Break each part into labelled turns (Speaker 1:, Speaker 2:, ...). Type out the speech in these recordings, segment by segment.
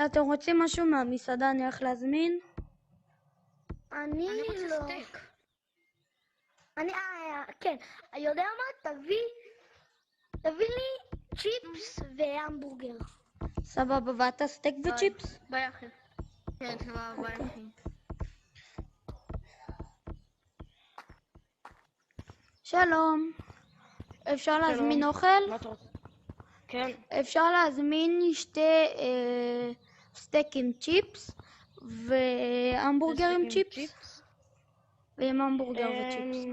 Speaker 1: אתם רוצים משהו מהמסעדה? אני הולך להזמין?
Speaker 2: אני
Speaker 3: רוצה
Speaker 2: לא.
Speaker 3: סטייק.
Speaker 2: כן, אני יודע מה? תביא לי צ'יפס והמבורגר.
Speaker 1: סבבה, ואתה סטייק וצ'יפס?
Speaker 3: ביי אחי. כן, סבבה, ביי אחי.
Speaker 1: שלום. אפשר להזמין אוכל?
Speaker 4: מה אתה רוצה? כן.
Speaker 1: אפשר להזמין שתי סטייק עם צ'יפס והמבורגר עם צ'יפס? ועם המבורגר וצ'יפס.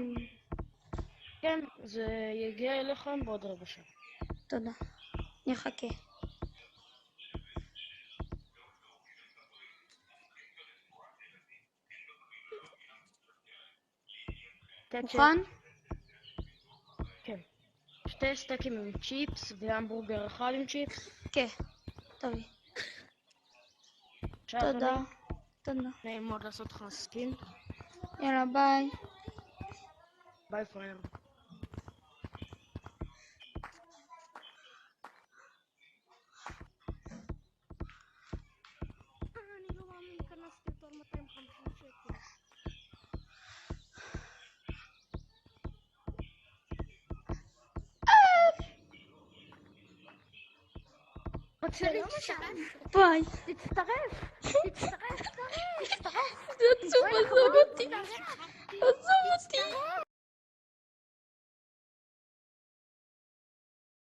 Speaker 4: כן, זה יגיע אליכם בעוד רבע שעה.
Speaker 1: תודה. נחכה. מוכן?
Speaker 4: כן. שתי סטייקים עם צ'יפס והמבורגר אחד עם צ'יפס.
Speaker 1: כן. תביא. תודה. תודה.
Speaker 4: נעים מאוד לעשות לך סקין.
Speaker 1: יאללה, ביי.
Speaker 4: ביי פרייר.
Speaker 2: אני לא מאמין, קנסתי אותו על 250 שקל.
Speaker 3: רוצה להצטרף?
Speaker 1: ביי.
Speaker 2: תצטרף.
Speaker 1: זה עצוב, עזוב אותי. עזוב אותי.